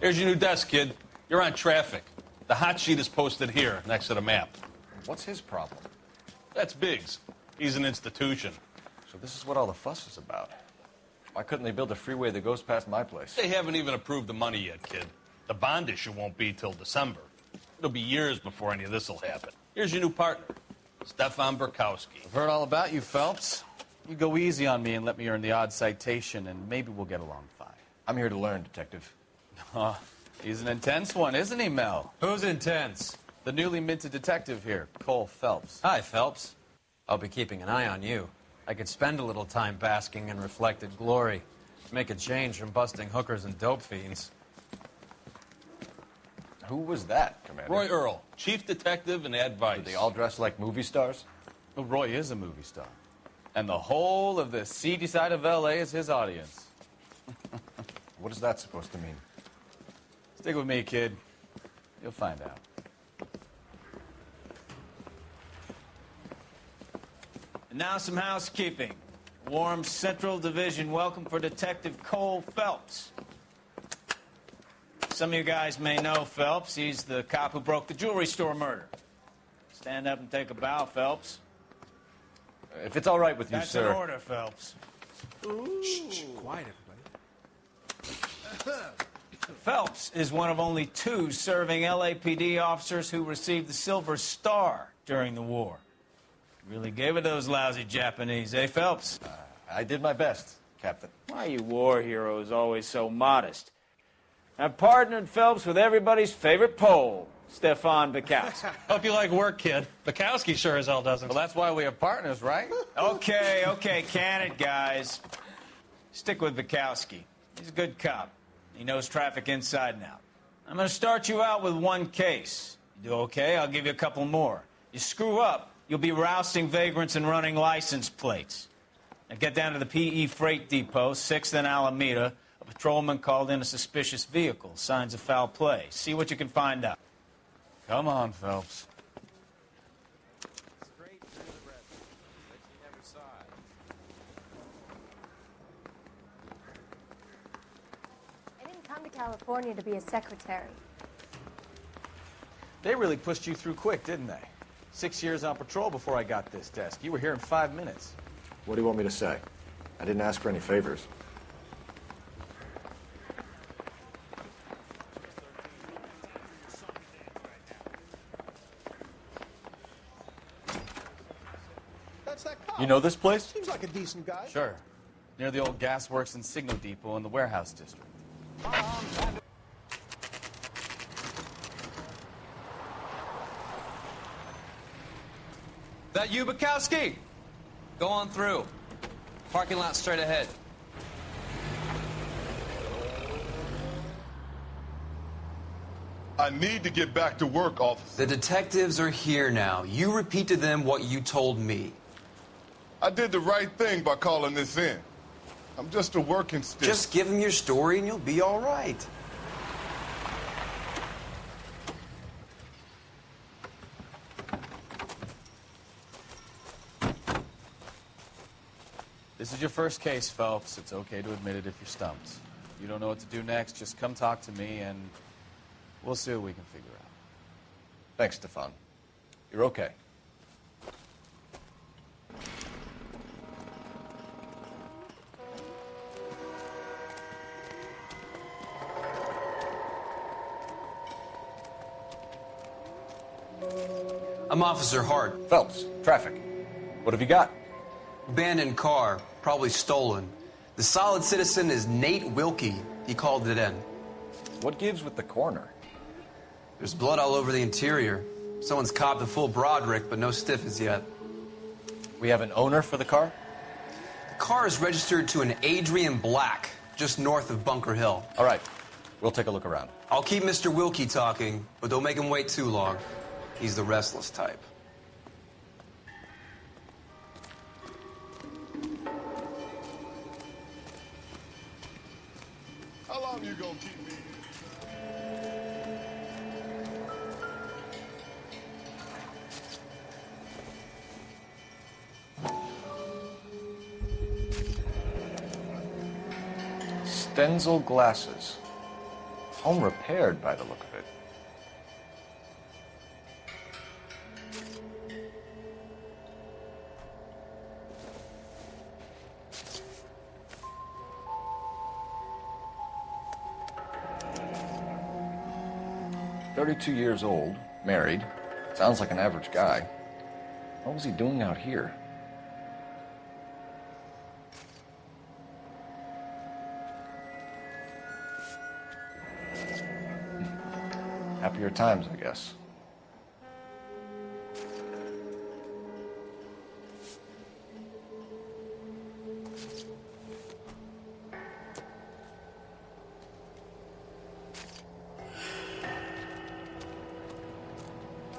Here's your new desk, kid. You're on traffic. The hot sheet is posted here, next to the map. What's his problem? That's Biggs. He's an institution. So this is what all the fuss is about. Why couldn't they build a freeway that goes past my place? They haven't even approved the money yet, kid. The bond issue won't be till December. It'll be years before any of this will happen. Here's your new partner, Stefan Burkowski. I've heard all about you, Phelps. You go easy on me and let me earn the odd citation, and maybe we'll get along fine. I'm here to learn, Detective. He's an intense one, isn't he, Mel? Who's intense? The newly minted detective here, Cole Phelps. Hi, Phelps. I'll be keeping an eye on you. I could spend a little time basking in reflected glory. Make a change from busting hookers and dope fiends. Who was that, Commander? Roy Earl, chief detective and advice. Do they all dress like movie stars? Well, Roy is a movie star. And the whole of the seedy side of L.A. is his audience. What is that supposed to mean? Stick with me, kid. You'll find out. And now some housekeeping. Warm Central Division welcome for Detective Cole Phelps. Some of you guys may know Phelps. He's the cop who broke the jewelry store murder. Stand up and take a bow, Phelps. If it's all right with you, That's sir. an order, Phelps. Shh, quiet, everybody. Phelps is one of only 2 serving LAPD officers who received the Silver Star during the war. Really gave it those lousy Japanese, eh, Phelps? I did my best, Captain. Why are you war heroes always so modest? I've partnered Phelps with everybody's favorite Pole, Stefan Burkowski. Hope you like work, kid. Bukowski sure as hell doesn't. Well, that's why we have partners, right? Okay, can it, guys? Stick with Bukowski. He's a good cop. He knows traffic inside and out. I'm going to start you out with 1 case. You do okay, I'll give you a couple more. You screw up, you'll be rousting vagrants and running license plates. Now get down to the PE Freight Depot, 6th and Alameda. A patrolman called in a suspicious vehicle. Signs of foul play. See what you can find out. Come on, Phelps. I didn't come to California to be a secretary. They really pushed you through quick, didn't they? 6 years on patrol before I got this desk. You were here in 5 minutes. What do you want me to say? I didn't ask for any favors. You know this place? Seems like a decent guy. Sure. Near the old gasworks and signal depot in the warehouse district. That you, Bukowski? Go on through. Parking lot straight ahead. I need to get back to work, officer. The detectives are here now. You repeat to them what you told me. I did the right thing by calling this in. I'm just a working stick. Just give them your story and you'll be all right. This is your first case, Phelps. It's okay to admit it if you're stumped. You don't know what to do next, just come talk to me and we'll see what we can figure out. Thanks, Stefan. You're okay. I'm Officer Hart. Phelps, traffic. What have you got? Abandoned car, probably stolen. The solid citizen is Nate Wilkie. He called it in. What gives with the coroner? There's blood all over the interior. Someone's copped a full Broderick, but no stiff as yet. We have an owner for the car? The car is registered to an Adrian Black, just north of Bunker Hill. All right. We'll take a look around. I'll keep Mr. Wilkie talking, but don't make him wait too long. He's the restless type. How long you gonna keep me? Stenzel glasses. Home repaired by the look of it. "32 years old, married. Sounds like an average guy. What was he doing out here?" Happier times, I guess.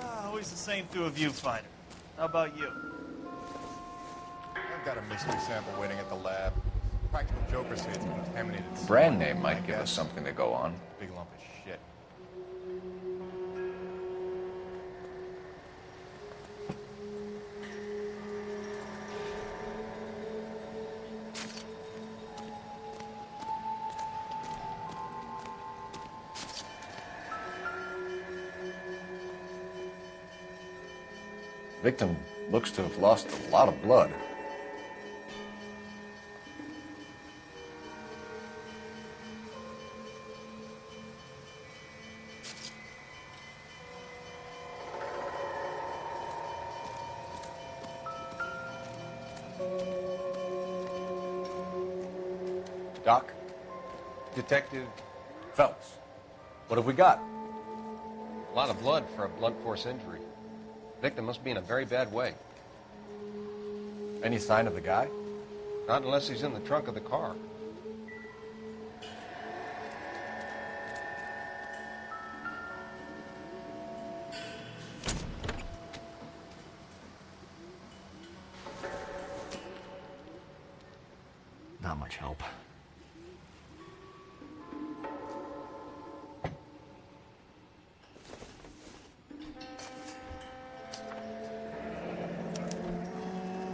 Always the same through a viewfinder. How about you? I've got a mystery sample waiting at the lab. Practical Joker says it's contaminated. Brand name might give us something to go on. Big lump of shit. Victim looks to have lost a lot of blood. Doc? Detective Phelps. What have we got? a lot of blood for a blunt force injury. Victim must be in a very bad way. Any sign of the guy? Not unless he's in the trunk of the car. Not much help.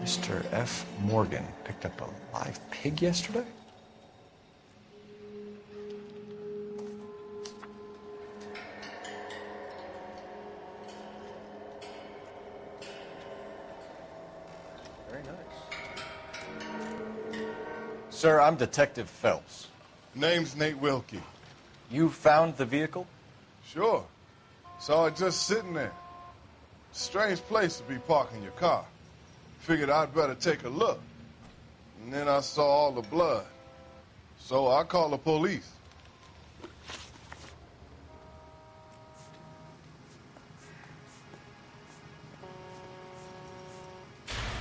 Mr. F. Morgan picked up a live pig yesterday? Very nice. Sir, I'm Detective Phelps. Name's Nate Wilkie. You found the vehicle? Sure. Saw it just sitting there. Strange place to be parking your car. Figured I'd better take a look. And then I saw all the blood. So I called the police.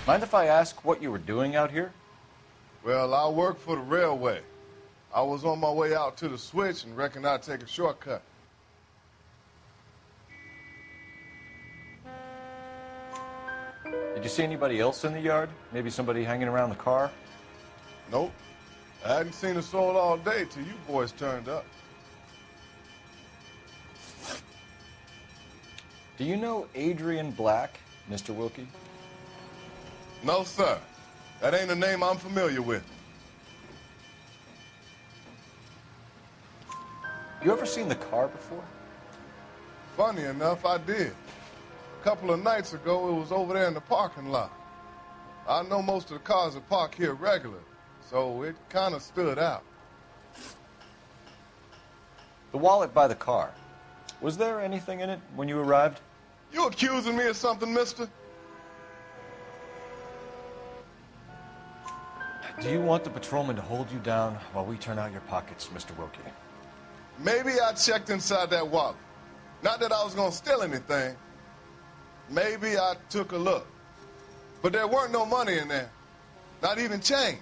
Mind if I ask what you were doing out here? Well, I work for the railway. I was on my way out to the switch and reckoned I'd take a shortcut. Did you see anybody else in the yard? Maybe somebody hanging around the car? Nope. I hadn't seen a soul all day till you boys turned up. Do you know Adrian Black, Mr. Wilkie? No, sir. That ain't a name I'm familiar with. You ever seen the car before? Funny enough, I did. A couple of nights ago, it was over there in the parking lot. I know most of the cars are parked here regular, so it kind of stood out. The wallet by the car. Was there anything in it when you arrived? You accusing me of something, mister? Do you want the patrolman to hold you down while we turn out your pockets, Mr. Wilkie? Maybe I checked inside that wallet. Not that I was going to steal anything. Maybe I took a look. But there weren't no money in there. Not even change.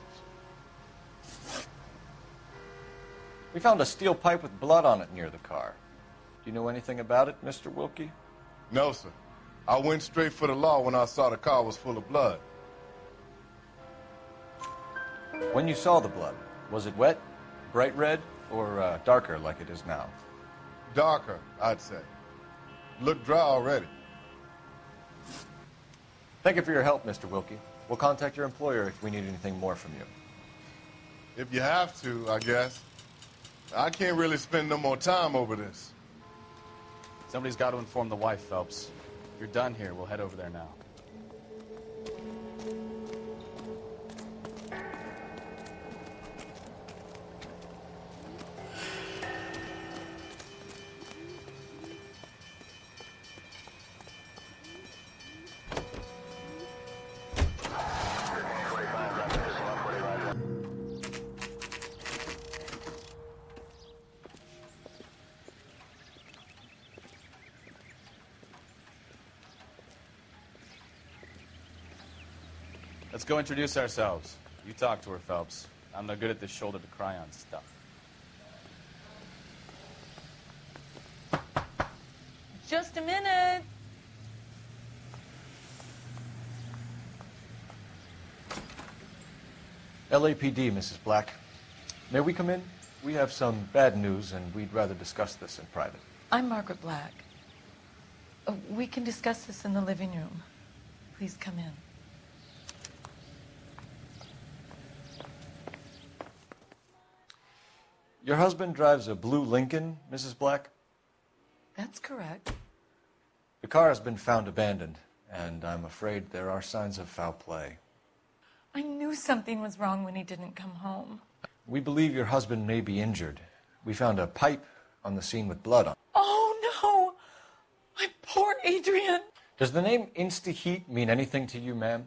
We found a steel pipe with blood on it near the car. Do you know anything about it, Mr. Wilkie? No, sir. I went straight for the law when I saw the car was full of blood. When you saw the blood, was it wet, bright red, or darker like it is now? Darker, I'd say. Looked dry already. Thank you for your help, Mr. Wilkie. We'll contact your employer if we need anything more from you. If you have to, I guess. I can't really spend no more time over this. Somebody's got to inform the wife, Phelps. If you're done here, we'll head over there now. Let's go introduce ourselves. You talk to her, Phelps. I'm no good at this shoulder to cry on stuff. Just a minute. LAPD, Mrs. Black. May we come in? We have some bad news, and we'd rather discuss this in private. I'm Margaret Black. We can discuss this in the living room. Please come in. Your husband drives a blue Lincoln, Mrs. Black? That's correct. The car has been found abandoned, and I'm afraid there are signs of foul play. I knew something was wrong when he didn't come home. We believe your husband may be injured. We found a pipe on the scene with blood on it. Oh, no! My poor Adrian! Does the name Insta-Heat mean anything to you, ma'am?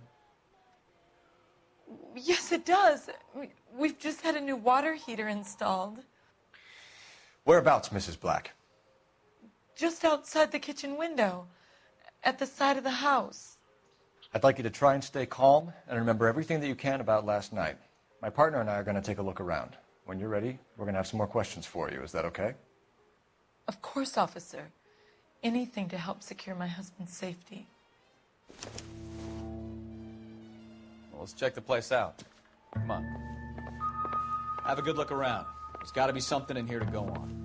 Yes, it does. We've just had a new water heater installed. Whereabouts, Mrs. Black? Just outside the kitchen window, at the side of the house. I'd like you to try and stay calm and remember everything that you can about last night. My partner and I are going to take a look around. When you're ready, we're going to have some more questions for you. Is that okay? Of course, officer. Anything to help secure my husband's safety. Well, let's check the place out. Come on. Have a good look around. There's got to be something in here to go on.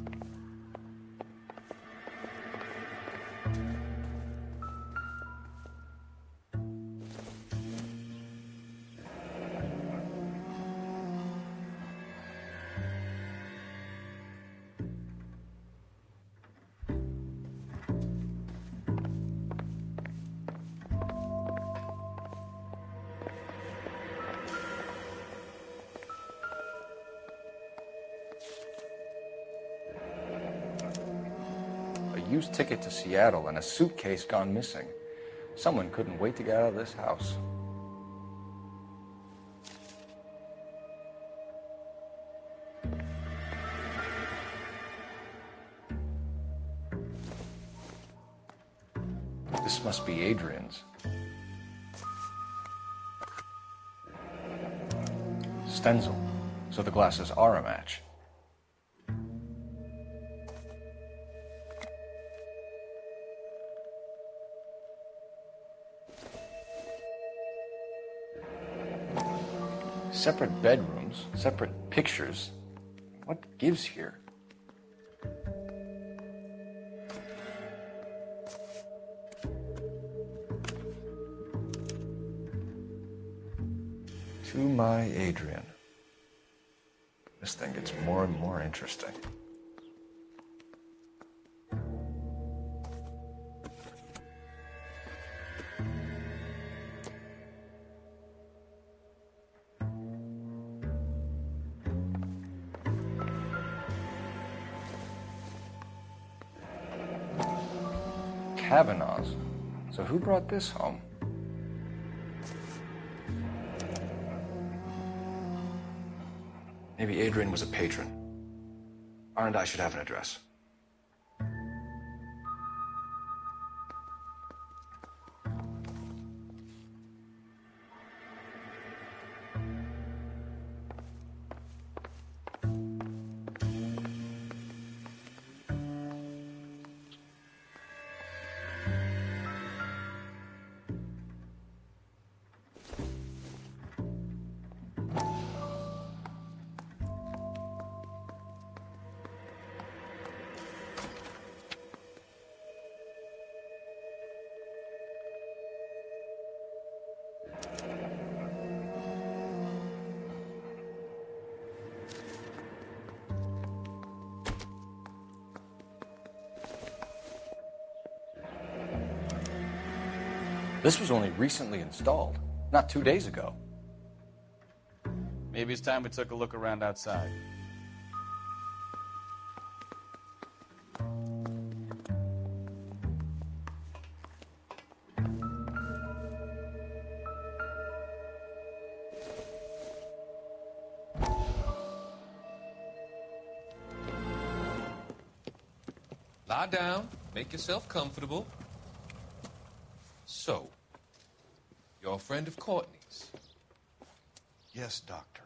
A used ticket to Seattle and a suitcase gone missing. Someone couldn't wait to get out of this house. This must be Adrian's. Stencil, so the glasses are a match. Separate bedrooms, separate pictures. What gives here? To my Adrian. This thing gets more and more interesting. Kavanaugh's. So who brought this home? Maybe Adrian was a patron. R and I should have an address. This was only recently installed, not 2 days ago. Maybe it's time we took a look around outside. Lie down, make yourself comfortable. So, you're a friend of Courtney's? Yes, Doctor.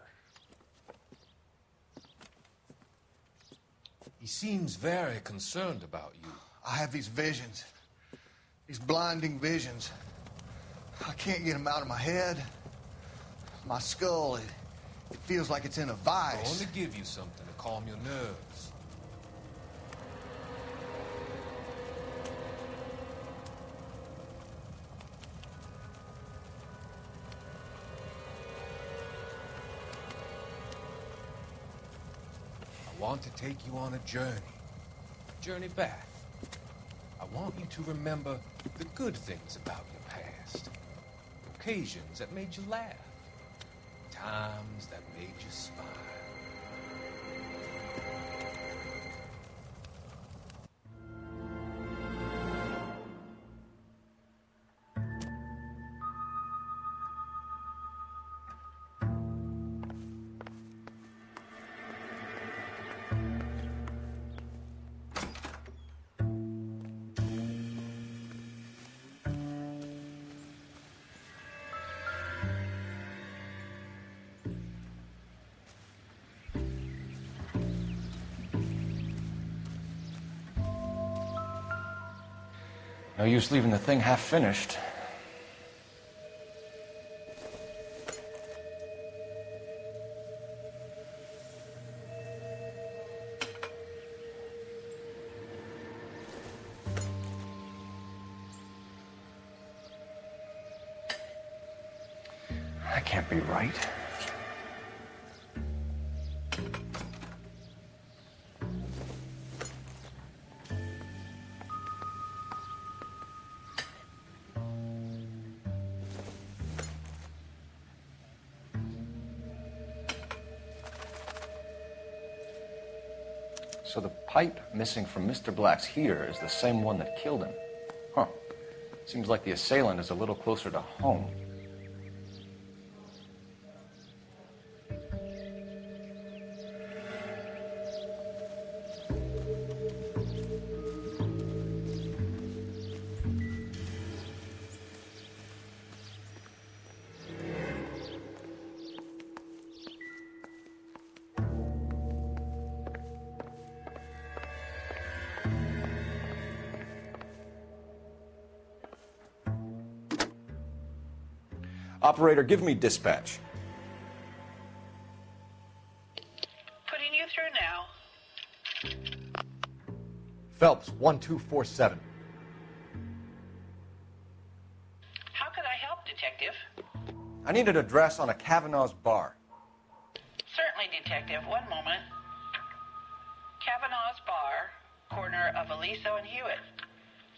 He seems very concerned about you. I have these visions. These blinding visions. I can't get them out of my head. My skull, it feels like it's in a I vice. want to give you something to calm your nerves. I want to take you on a journey back. I want you to remember the good things about your past, occasions that made you laugh, times that made you smile. No use leaving the thing half finished. That can't be right. So the pipe missing from Mr. Black's heater is the same one that killed him. Huh. Seems like the assailant is a little closer to home. Operator, give me dispatch. Putting you through now. Phelps, 1247. How could I help, Detective? I need an address on a Kavanaugh's bar. Certainly, Detective. One moment. Kavanaugh's Bar, corner of Aliso and Hewitt,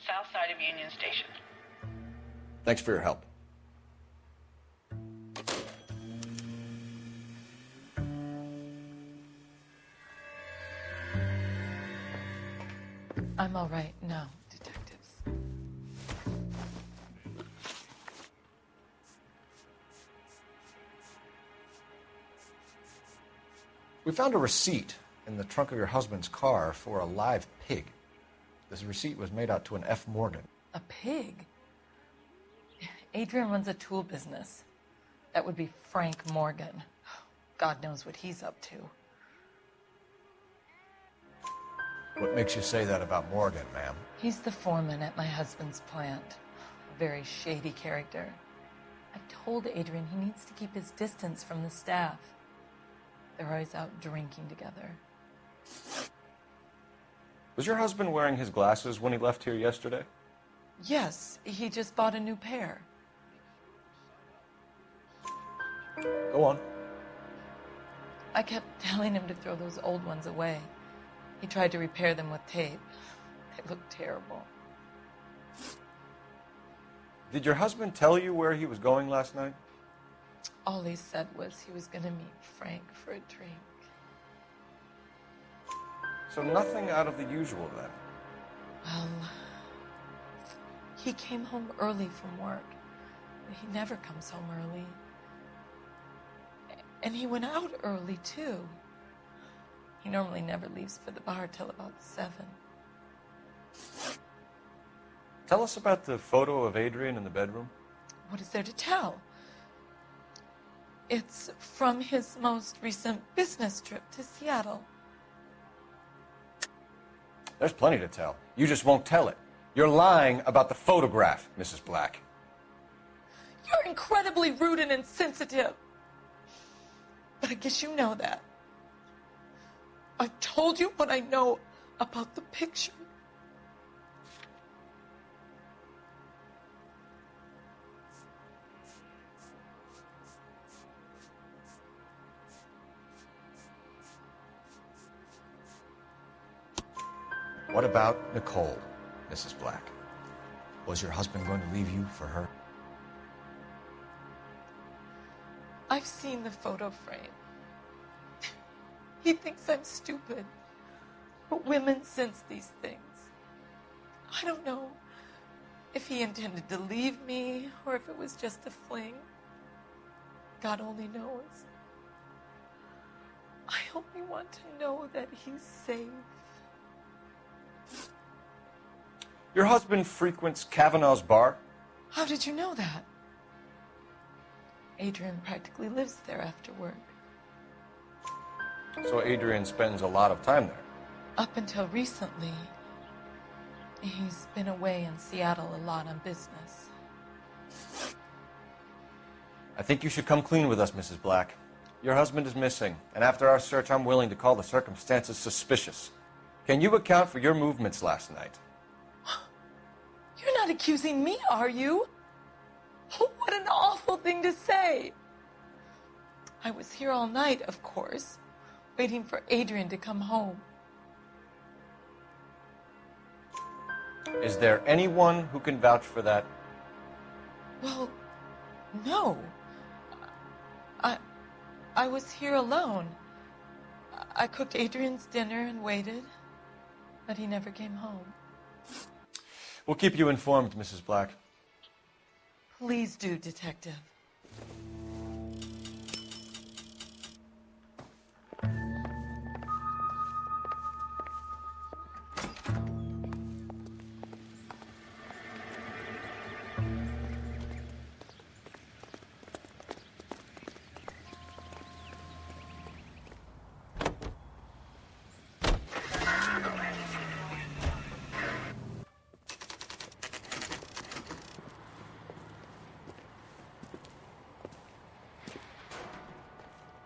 south side of Union Station. Thanks for your help. I'm all right now, detectives. We found a receipt in the trunk of your husband's car for a live pig. This receipt was made out to an F. Morgan. A pig? Adrian runs a tool business. That would be Frank Morgan. God knows what he's up to. What makes you say that about Morgan, ma'am? He's the foreman at my husband's plant. A very shady character. I've told Adrian he needs to keep his distance from the staff. They're always out drinking together. Was your husband wearing his glasses when he left here yesterday? Yes, he just bought a new pair. Go on. I kept telling him to throw those old ones away. He tried to repair them with tape. They looked terrible. Did your husband tell you where he was going last night? All he said was he was going to meet Frank for a drink. So nothing out of the usual then? Well, he came home early from work. He never comes home early. And he went out early, too. He normally never leaves for the bar till about 7. Tell us about the photo of Adrian in the bedroom. What is there to tell? It's from his most recent business trip to Seattle. There's plenty to tell. You just won't tell it. You're lying about the photograph, Mrs. Black. You're incredibly rude and insensitive. But I guess you know that. I've told you what I know about the picture. What about Nicole, Mrs. Black? Was your husband going to leave you for her? I've seen the photo frame. He thinks I'm stupid. But women sense these things. I don't know if he intended to leave me or if it was just a fling. God only knows. I only want to know that he's safe. Your husband frequents Kavanaugh's bar? How did you know that? Adrian practically lives there after work. So Adrian spends a lot of time there? Up until recently, he's been away in Seattle a lot on business. I think you should come clean with us, Mrs. Black. Your husband is missing, and after our search, I'm willing to call the circumstances suspicious. Can you account for your movements last night? You're not accusing me, are you? What an awful thing to say. I was here all night, of course, waiting for Adrian to come home. Is there anyone who can vouch for that? Well, no. I was here alone. I cooked Adrian's dinner and waited, but he never came home. We'll keep you informed, Mrs. Black. Please do, Detective.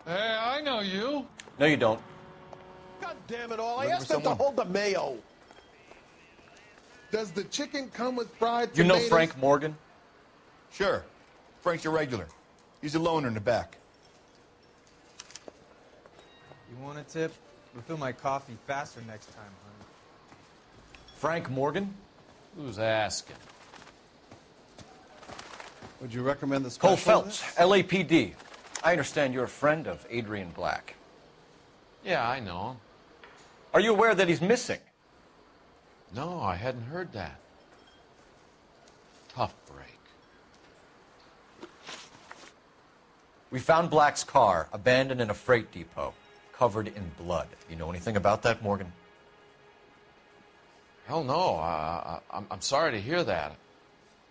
Hey, I know you. No, you don't. God damn it all. I Looking asked for them to someone? hold the mayo. Does the chicken come with fried You know tomatoes? Frank Morgan? Sure. Frank's a regular. He's a loner in the back. You want a tip? Refill my coffee faster next time, honey. Frank Morgan? Who's asking? Would you recommend the special? Cole Phelps, LAPD. I understand you're a friend of Adrian Black. Yeah, I know him. Are you aware that he's missing? No, I hadn't heard that. Tough break. We found Black's car abandoned in a freight depot, covered in blood. You know anything about that, Morgan? Hell no. I'm sorry to hear that.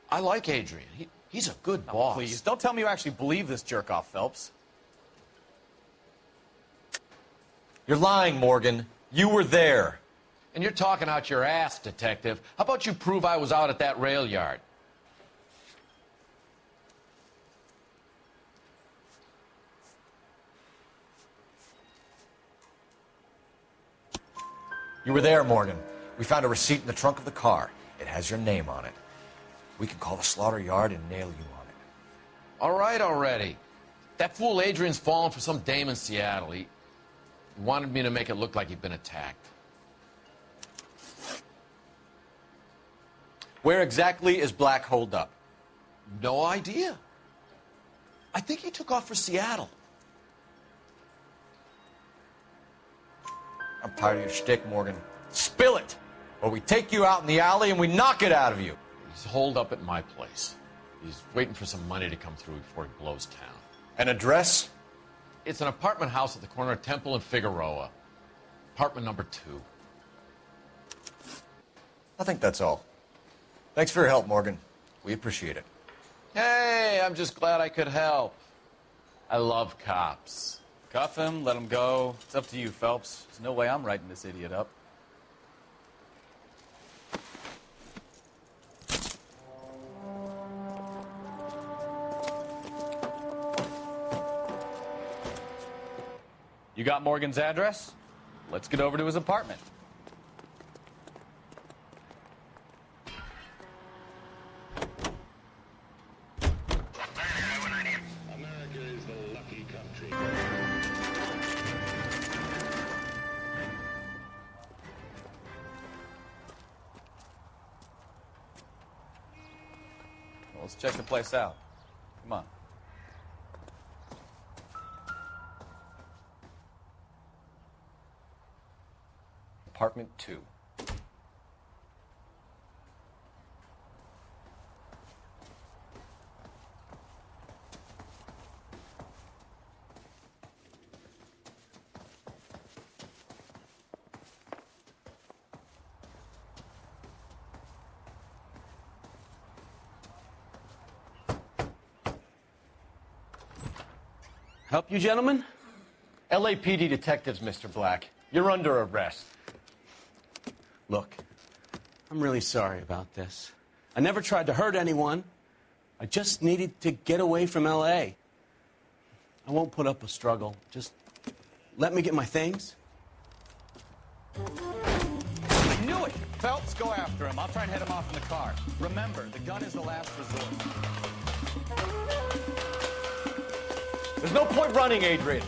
I like Adrian. He's a good boss. Please, don't tell me you actually believe this jerk-off, Phelps. You're lying, Morgan. You were there. And you're talking out your ass, Detective. How about you prove I was out at that rail yard? You were there, Morgan. We found a receipt in the trunk of the car. It has your name on it. We can call the slaughter yard and nail you on it. All right already. That fool Adrian's fallen for some dame in Seattle. He wanted me to make it look like he'd been attacked. Where exactly is Black holed up? No idea. I think he took off for Seattle. I'm tired of your shtick, Morgan. Spill it! Or we take you out in the alley and we knock it out of you. He's holed up at my place. He's waiting for some money to come through before he blows town. An address? It's an apartment house at the corner of Temple and Figueroa. Apartment number 2. I think that's all. Thanks for your help, Morgan. We appreciate it. Hey, I'm just glad I could help. I love cops. Cuff him, let him go. It's up to you, Phelps. There's no way I'm writing this idiot up. You got Morgan's address? Let's get over to his apartment. Let's check the place out. Come on. Apartment 2. Help you, gentlemen? LAPD detectives, Mr. Black. You're under arrest. Look, I'm really sorry about this. I never tried to hurt anyone. I just needed to get away from L.A. I won't put up a struggle. Just let me get my things. I knew it! Phelps, go after him. I'll try and head him off in the car. Remember, the gun is the last resort. There's no point running, Adrian.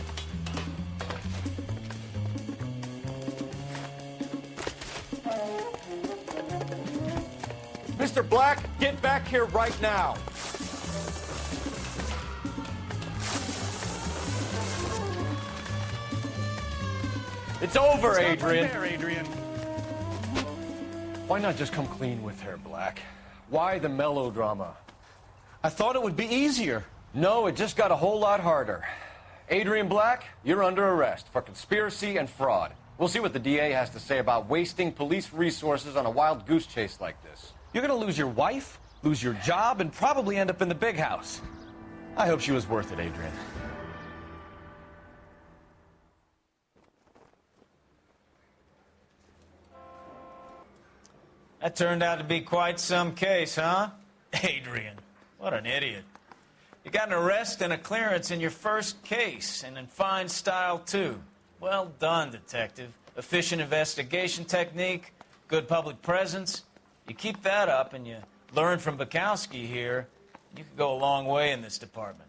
Mr. Black, get back here right now. It's over, Adrian. There, Adrian. Why not just come clean with her, Black? Why the melodrama? I thought it would be easier. No, it just got a whole lot harder. Adrian Black, you're under arrest for conspiracy and fraud. We'll see what the DA has to say about wasting police resources on a wild goose chase like this. You're going to lose your wife, lose your job, and probably end up in the big house. I hope she was worth it, Adrian. That turned out to be quite some case, huh? Adrian, what an idiot. You got an arrest and a clearance in your first case, and in fine style, too. Well done, detective. Efficient investigation technique, good public presence. You keep that up and you learn from Bukowski here, you could go a long way in this department.